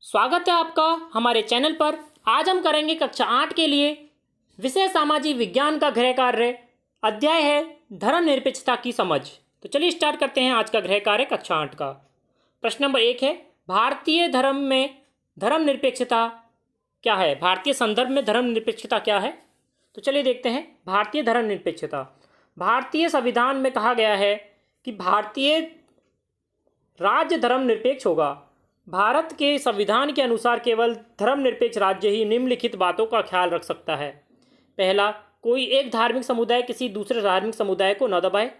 स्वागत है आपका हमारे चैनल पर। आज हम करेंगे कक्षा 8 के लिए विषय सामाजिक विज्ञान का गृह कार्य। अध्याय है धर्मनिरपेक्षता की समझ। तो चलिए स्टार्ट करते हैं आज का गृह कार्य कक्षा 8 का। प्रश्न नंबर 1 है, भारतीय धर्म में धर्मनिरपेक्षता क्या है? भारतीय संदर्भ में धर्मनिरपेक्षता क्या है? तो चलिए देखते हैं। भारतीय धर्मनिरपेक्षता, भारतीय संविधान में कहा गया है कि भारतीय राज्य धर्मनिरपेक्ष होगा। भारत के संविधान के अनुसार केवल धर्मनिरपेक्ष राज्य ही निम्नलिखित बातों का ख्याल रख सकता है। पहला, कोई एक धार्मिक समुदाय किसी दूसरे धार्मिक समुदाय को न दबाए।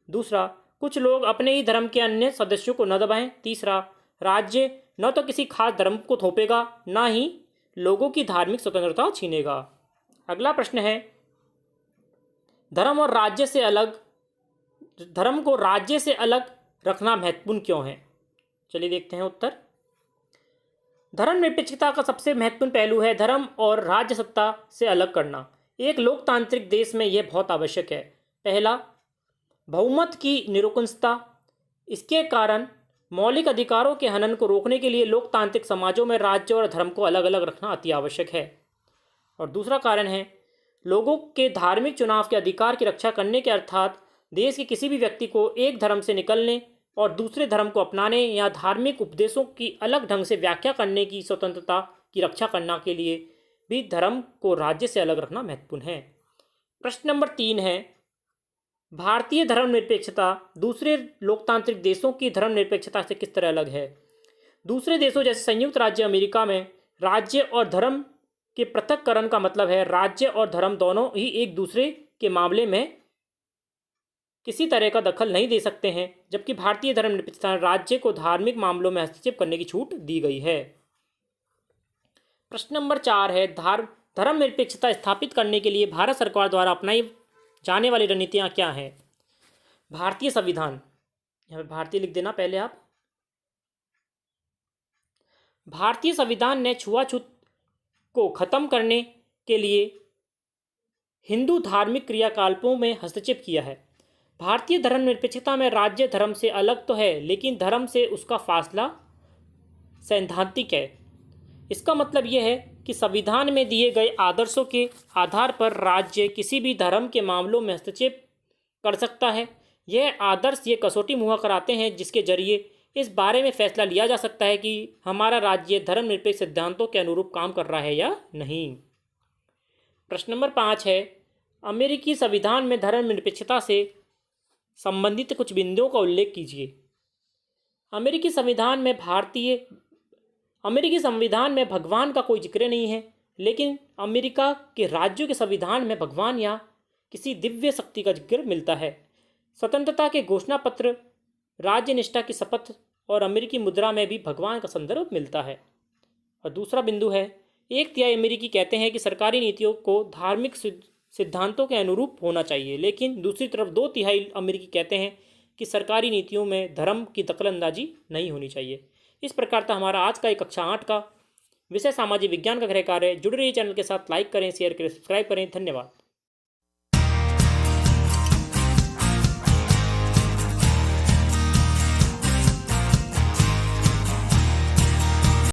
दूसरा, कुछ लोग अपने ही धर्म के अन्य सदस्यों को न दबाएं। तीसरा, राज्य न तो किसी खास धर्म को थोपेगा, न ही लोगों की धार्मिक स्वतंत्रता छीनेगा। अगला प्रश्न है, धर्म को राज्य से अलग रखना महत्वपूर्ण क्यों है? चलिए देखते हैं उत्तर। धर्मनिरपेक्षता का सबसे महत्वपूर्ण पहलू है धर्म और राज्य सत्ता से अलग करना। एक लोकतांत्रिक देश में यह बहुत आवश्यक है। पहला, बहुमत की निरंकुशता। इसके कारण मौलिक अधिकारों के हनन को रोकने के लिए लोकतांत्रिक समाजों में राज्य और धर्म को अलग अलग रखना अति आवश्यक है। और दूसरा कारण है लोगों के धार्मिक चुनाव के अधिकार की रक्षा करने के, अर्थात देश के किसी भी व्यक्ति को एक धर्म से निकलने और दूसरे धर्म को अपनाने या धार्मिक उपदेशों की अलग ढंग से व्याख्या करने की स्वतंत्रता की रक्षा करने के लिए भी धर्म को राज्य से अलग रखना महत्वपूर्ण है। प्रश्न नंबर 3 है, भारतीय धर्मनिरपेक्षता दूसरे लोकतांत्रिक देशों की धर्मनिरपेक्षता से किस तरह अलग है? दूसरे देशों जैसे संयुक्त राज्य अमेरिका में राज्य और धर्म के पृथक्करण का मतलब है राज्य और धर्म दोनों ही एक दूसरे के मामले में किसी तरह का दखल नहीं दे सकते हैं, जबकि भारतीय धर्मनिरपेक्षता राज्य को धार्मिक मामलों में हस्तक्षेप करने की छूट दी गई है। प्रश्न नंबर 4 है, धर्मनिरपेक्षता स्थापित करने के लिए भारत सरकार द्वारा अपनाई जाने वाली रणनीतियां क्या हैं? भारतीय संविधान, यहाँ पे भारतीय लिख देना पहले आप। भारतीय संविधान ने छुआछूत को खत्म करने के लिए हिंदू धार्मिक क्रियाकलापों में हस्तक्षेप किया है। भारतीय धर्मनिरपेक्षता में राज्य धर्म से अलग तो है, लेकिन धर्म से उसका फासला सैद्धांतिक है। इसका मतलब यह है कि संविधान में दिए गए आदर्शों के आधार पर राज्य किसी भी धर्म के मामलों में हस्तक्षेप कर सकता है। यह आदर्श ये कसौटी मुहैया कराते हैं जिसके जरिए इस बारे में फैसला लिया जा सकता है कि हमारा राज्य धर्मनिरपेक्ष सिद्धांतों के अनुरूप काम कर रहा है या नहीं। प्रश्न नंबर 5 है, अमेरिकी संविधान में धर्मनिरपेक्षता से संबंधित कुछ बिंदुओं का उल्लेख कीजिए। अमेरिकी संविधान में भगवान का कोई जिक्र नहीं है, लेकिन अमेरिका के राज्यों के संविधान में भगवान या किसी दिव्य शक्ति का जिक्र मिलता है। स्वतंत्रता के घोषणा पत्र, राज्य निष्ठा की शपथ और अमेरिकी मुद्रा में भी भगवान का संदर्भ मिलता है। और दूसरा बिंदु है, 1/3 अमेरिकी कहते हैं कि सरकारी नीतियों को धार्मिक सिद्धांतों के अनुरूप होना चाहिए, लेकिन दूसरी तरफ 2/3 अमेरिकी कहते हैं कि सरकारी नीतियों में धर्म की दखलंदाजी नहीं होनी चाहिए। इस प्रकार था हमारा आज का कक्षा 8 का विषय सामाजिक विज्ञान का गृह कार्य। जुड़े रहिए चैनल के साथ, लाइक करें, शेयर करें, सब्सक्राइब करें। धन्यवाद।